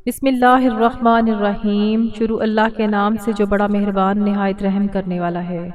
بسم اللہ الرحمن الرحیم۔ شروع اللہ کے نام سے جو بڑا مہربان نہایت رحم کرنے والا ہے۔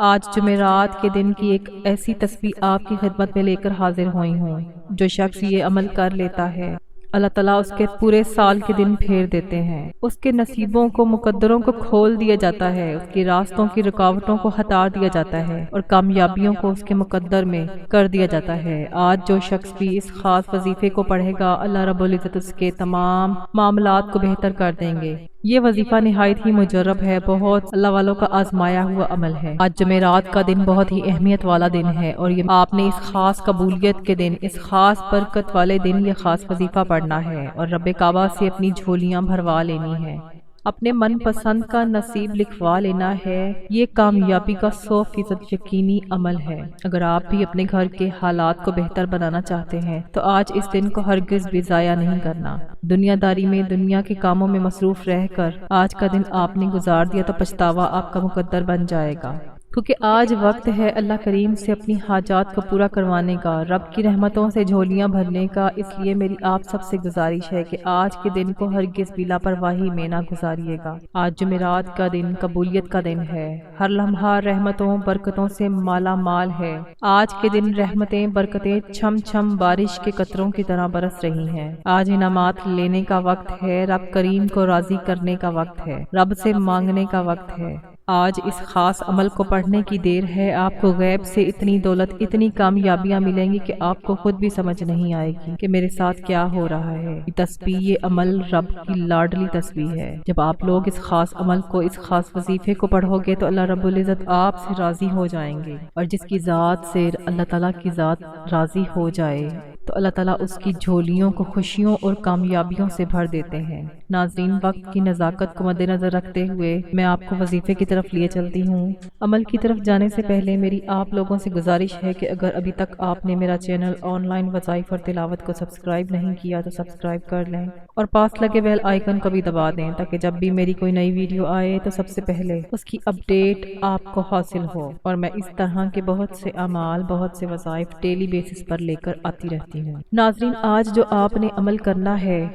آج جمعرات کے دن کی ایک ایسی تسبیح آپ کی خدمت میں لے کر حاضر ہوئی ہوں۔ جو شخص یہ عمل کر لیتا ہے اللہ تعالیٰ اس کے پورے سال کے دن پھیر دیتے ہیں۔ اس کے نصیبوں کو مقدروں کو کھول دیا جاتا ہے، اس کے راستوں کی رکاوٹوں کو ہٹا دیا جاتا ہے اور کامیابیوں کو اس کے مقدر میں کر دیا جاتا ہے۔ آج جو شخص بھی اس خاص وظیفے کو پڑھے گا اللہ رب العزت اس کے تمام معاملات کو بہتر کر دیں گے۔ یہ وظیفہ نہایت ہی مجرب ہے، بہت اللہ والوں کا آزمایا ہوا عمل ہے۔ آج جمعرات کا دن بہت ہی اہمیت والا دن ہے اور یہ آپ نے اس خاص قبولیت کے دن، اس خاص برکت والے دن یہ خاص وظیفہ پڑھنا ہے اور رب کعبہ سے اپنی جھولیاں بھروا لینی ہے، اپنے من پسند کا نصیب لکھوا لینا ہے۔ یہ کامیابی کا 100% یقینی عمل ہے۔ اگر آپ بھی اپنے گھر کے حالات کو بہتر بنانا چاہتے ہیں تو آج اس دن کو ہرگز بھی ضائع نہیں کرنا۔ دنیا داری میں دنیا کے کاموں میں مصروف رہ کر آج کا دن آپ نے گزار دیا تو پچھتاوا آپ کا مقدر بن جائے گا، کیونکہ آج وقت ہے اللہ کریم سے اپنی حاجات کو پورا کروانے کا، رب کی رحمتوں سے جھولیاں بھرنے کا۔ اس لیے میری آپ سب سے گزارش ہے کہ آج کے دن کو ہرگز بھی لاپرواہی میں نہ گزاریے گا۔ آج جمعرات کا دن قبولیت کا دن ہے، ہر لمحہ رحمتوں برکتوں سے مالا مال ہے۔ آج کے دن رحمتیں برکتیں چھم چھم بارش کے قطروں کی طرح برس رہی ہیں۔ آج انعامات لینے کا وقت ہے، رب کریم کو راضی کرنے کا وقت ہے، رب سے مانگنے کا وقت ہے۔ آج اس خاص عمل کو پڑھنے کی دیر ہے۔ آپ کو غیب سے اتنی دولت، اتنی کامیابیاں ملیں گی کہ آپ کو خود بھی سمجھ نہیں آئے گی کہ میرے ساتھ کیا ہو رہا ہے۔ یہ تسبیح، یہ عمل رب کی لاڈلی تسبیح ہے۔ جب آپ لوگ اس خاص عمل کو، اس خاص وظیفے کو پڑھو گے تو اللہ رب العزت آپ سے راضی ہو جائیں گے، اور جس کی ذات سے اللہ تعالیٰ کی ذات راضی ہو جائے تو اللہ تعالیٰ اس کی جھولیوں کو خوشیوں اور کامیابیوں سے بھر دیتے ہیں۔ ناظرین، وقت کی نزاکت کو مد نظر رکھتے ہوئے میں آپ کو وظیفے کی طرف لیے چلتی ہوں۔ عمل کی طرف جانے سے پہلے میری آپ لوگوں سے گزارش ہے کہ اگر ابھی تک آپ نے میرا چینل آن لائن وظائف اور تلاوت کو سبسکرائب نہیں کیا تو سبسکرائب کر لیں اور پاس لگے بیل آئیکن کو بھی دبا دیں، تاکہ جب بھی میری کوئی نئی ویڈیو آئے تو سب سے پہلے اس کی اپڈیٹ آپ کو حاصل ہو۔ اور میں اس طرح کے بہت سے اعمال، بہت سے وظائف ڈیلی بیسس پر لے کر آتی رہتی ہوں۔ ناظرین، آج جو آپ نے عمل کرنا ہے،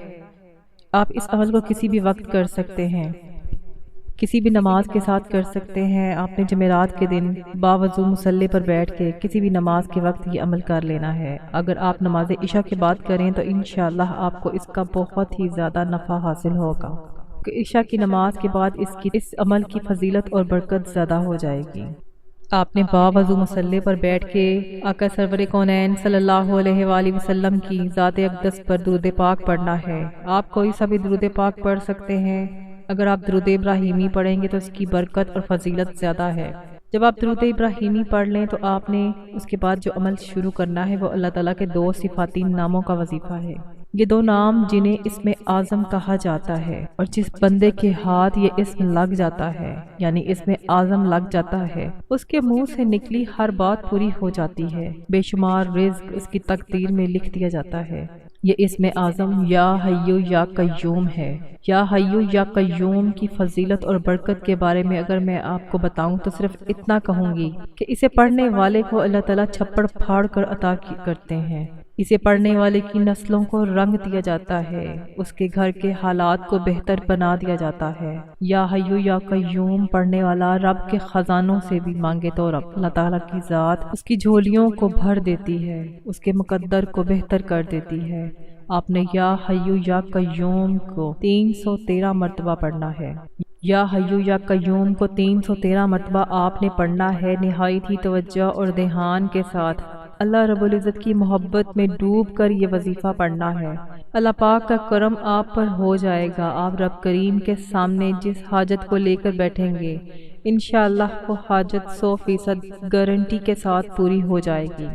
آپ اس عمل کو کسی بھی وقت کر سکتے ہیں، کسی بھی نماز کے ساتھ کر سکتے ہیں۔ آپ نے جمعرات کے دن باوضو مصلی پر بیٹھ کے کسی بھی نماز کے وقت یہ عمل کر لینا ہے۔ اگر آپ نماز عشاء کے بعد کریں تو انشاءاللہ آپ کو اس کا بہت ہی زیادہ نفع حاصل ہوگا، کہ عشاء کی نماز کے بعد اس عمل کی فضیلت اور برکت زیادہ ہو جائے گی۔ آپ نے باوضو مصلی پر بیٹھ کے آقا سرور کونین صلی اللہ علیہ وآلہ وسلم کی ذات اقدس پر درود پاک پڑھنا ہے۔ آپ کوئی سا بھی درود پاک پڑھ سکتے ہیں۔ اگر آپ درود ابراہیمی پڑھیں گے تو اس کی برکت اور فضیلت زیادہ ہے۔ جب آپ درود ابراہیمی پڑھ لیں تو آپ نے اس کے بعد جو عمل شروع کرنا ہے وہ اللہ تعالیٰ کے 2 صفاتی ناموں کا وظیفہ ہے۔ یہ 2 نام جنہیں اسم اعظم کہا جاتا ہے، اور جس بندے کے ہاتھ یہ اسم لگ جاتا ہے، یعنی اسم اعظم لگ جاتا ہے، اس کے منہ سے نکلی ہر بات پوری ہو جاتی ہے، بے شمار رزق اس کی تقدیر میں لکھ دیا جاتا ہے۔ یہ اسم اعظم یا حیو یا قیوم ہے۔ یا حیو یا قیوم کی فضیلت اور برکت کے بارے میں اگر میں آپ کو بتاؤں تو صرف اتنا کہوں گی کہ اسے پڑھنے والے کو اللہ تعالیٰ چھپڑ پھاڑ کر عطا کرتے ہیں۔ اسے پڑھنے والے کی نسلوں کو رنگ دیا جاتا ہے، اس کے گھر کے حالات کو بہتر بنا دیا جاتا ہے۔ یا حیو یا قیوم پڑھنے والا رب کے خزانوں سے بھی مانگے تو رب اللہ تعالیٰ کی ذات اس کی جھولیوں کو بھر دیتی ہے، اس کے مقدر کو بہتر کر دیتی ہے۔ آپ نے یا حیو یا قیوم کو 313 مرتبہ پڑھنا ہے۔ یا حیو یا قیوم کو 313 مرتبہ آپ نے پڑھنا ہے، نہایت ہی توجہ اور دھیان کے ساتھ۔ اللہ رب العزت کی محبت میں ڈوب کر یہ وظیفہ پڑھنا ہے۔ اللہ پاک کا کرم آپ پر ہو جائے گا۔ آپ رب کریم کے سامنے جس حاجت کو لے کر بیٹھیں گے انشاءاللہ وہ حاجت 100% گارنٹی کے ساتھ پوری ہو جائے گی۔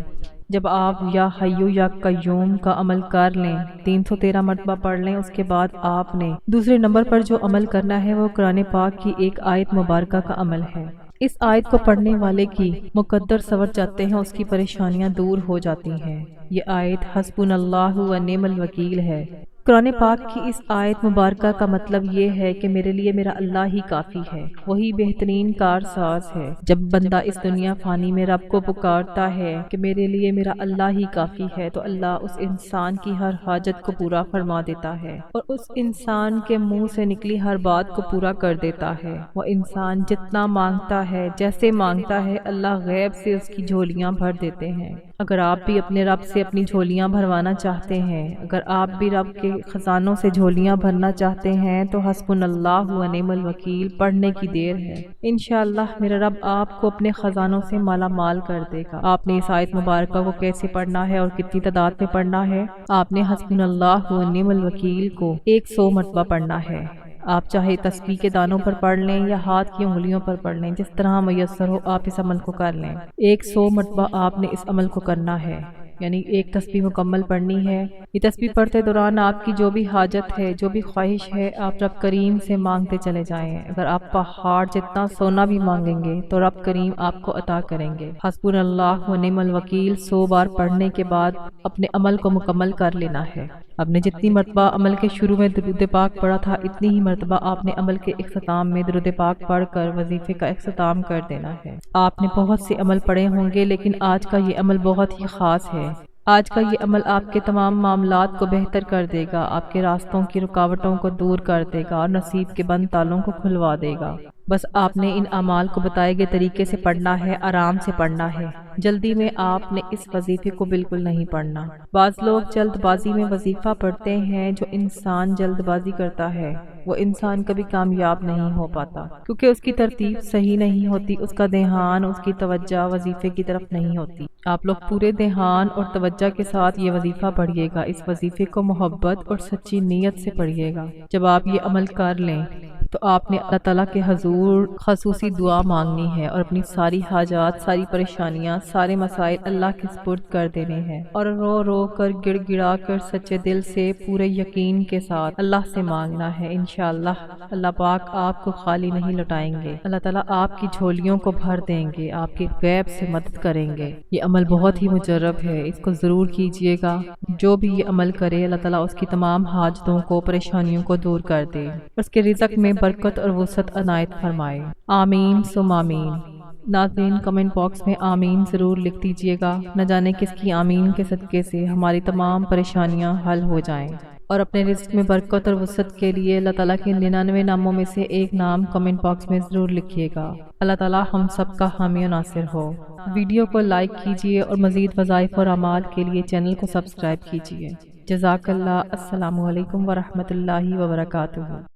جب آپ یا حیو یا قیوم کا عمل کر لیں، 313 مرتبہ پڑھ لیں، اس کے بعد آپ نے دوسرے نمبر پر جو عمل کرنا ہے وہ قرآن پاک کی ایک آیت مبارکہ کا عمل ہے۔ اس آیت کو پڑھنے والے کی مقدر سنور جاتے ہیں، اس کی پریشانیاں دور ہو جاتی ہیں۔ یہ آیت حسبنا اللہ و نعم الوکیل ہے۔ قرآن پاک کی اس آیت مبارکہ کا مطلب یہ ہے کہ میرے لیے میرا اللہ ہی کافی ہے، وہی بہترین کارساز ہے۔ جب بندہ اس دنیا فانی میں رب کو پکارتا ہے کہ میرے لیے میرا اللہ ہی کافی ہے تو اللہ اس انسان کی ہر حاجت کو پورا فرما دیتا ہے اور اس انسان کے منہ سے نکلی ہر بات کو پورا کر دیتا ہے۔ وہ انسان جتنا مانگتا ہے، جیسے مانگتا ہے، اللہ غیب سے اس کی جھولیاں بھر دیتے ہیں۔ اگر آپ بھی اپنے رب سے اپنی جھولیاں بھروانا چاہتے ہیں، اگر آپ بھی رب کے خزانوں سے جھولیاں بھرنا چاہتے ہیں تو حسبنا اللہ و نعم الوکیل پڑھنے کی دیر ہے۔ انشاءاللہ میرا رب آپ کو اپنے خزانوں سے مالا مال کر دے گا۔ آپ نے اس آیت مبارکہ کو کیسے پڑھنا ہے اور کتنی تعداد میں پڑھنا ہے؟ آپ نے حسبنا اللہ و نعم الوکیل کو 100 مرتبہ پڑھنا ہے۔ آپ چاہے تسبیح کے دانوں پر پڑھ لیں یا ہاتھ کی انگلیوں پر پڑھ لیں، جس طرح میسر ہو آپ اس عمل کو کر لیں۔ 100 مرتبہ آپ نے اس عمل کو کرنا ہے، یعنی ایک تسبیح مکمل پڑھنی ہے۔ یہ تسبیح پڑھتے دوران آپ کی جو بھی حاجت ہے، جو بھی خواہش ہے، آپ رب کریم سے مانگتے چلے جائیں۔ اگر آپ پہاڑ جتنا سونا بھی مانگیں گے تو رب کریم آپ کو عطا کریں گے۔ حسبنا اللہ و نعم الوکیل 100 بار پڑھنے کے بعد اپنے عمل کو مکمل کر لینا ہے۔ آپ نے جتنی مرتبہ عمل کے شروع میں درود پاک پڑھا تھا، اتنی ہی مرتبہ آپ نے عمل کے اختتام میں درود پاک پڑھ کر وظیفے کا اختتام کر دینا ہے۔ آپ نے بہت سے عمل پڑھے ہوں گے، لیکن آج کا یہ عمل بہت ہی خاص ہے۔ آج کا یہ عمل آپ کے تمام معاملات کو بہتر کر دے گا، آپ کے راستوں کی رکاوٹوں کو دور کر دے گا اور نصیب کے بند تالوں کو کھلوا دے گا۔ بس آپ نے ان اعمال کو بتائے گئے طریقے سے پڑھنا ہے، آرام سے پڑھنا ہے۔ جلدی میں آپ نے اس وظیفے کو بالکل نہیں پڑھنا۔ بعض لوگ جلد بازی میں وظیفہ پڑھتے ہیں۔ جو انسان جلد بازی کرتا ہے وہ انسان کبھی کامیاب نہیں ہو پاتا، کیونکہ اس کی ترتیب صحیح نہیں ہوتی، اس کا دھیان، اس کی توجہ وظیفے کی طرف نہیں ہوتی۔ آپ لوگ پورے دھیان اور توجہ کے ساتھ یہ وظیفہ پڑھیے گا۔ اس وظیفے کو محبت اور سچی نیت سے پڑھیے گا۔ جب آپ یہ عمل کر لیں تو آپ نے اللہ تعالیٰ کے حضور خصوصی دعا مانگنی ہے اور اپنی ساری حاجات، ساری پریشانیاں، سارے مسائل اللہ کے سپرد کر دینے ہیں اور رو رو کر، گڑ گڑا کر، سچے دل سے، پورے یقین کے ساتھ اللہ سے مانگنا ہے۔ انشاءاللہ اللہ پاک آپ کو خالی نہیں لوٹائیں گے۔ اللہ تعالیٰ آپ کی جھولیوں کو بھر دیں گے، آپ کے غیب سے مدد کریں گے۔ یہ عمل بہت ہی مجرب ہے، اس کو ضرور کیجئے گا۔ جو بھی یہ عمل کرے اللہ تعالیٰ اس کی تمام حاجتوں کو، پریشانیوں کو دور کر دے، اس کے رزق میں برکت اور وسعت عنایت فرمائے۔ آمین ثم آمین۔ ناظرین کمنٹ باکس میں آمین ضرور لکھ دیجئے گا، نہ جانے کس کی آمین کے صدقے سے ہماری تمام پریشانیاں حل ہو جائیں۔ اور اپنے رزق میں برکت اور وسعت کے لیے اللہ تعالیٰ کے 99 ناموں میں سے ایک نام کمنٹ باکس میں ضرور لکھیے گا۔ اللہ تعالیٰ ہم سب کا حامی و ناصر ہو۔ ویڈیو کو لائک کیجئے اور مزید وظائف اور اعمال کے لیے چینل کو سبسکرائب کیجئے۔ جزاک اللہ۔ السلام علیکم ورحمۃ اللہ وبرکاتہ۔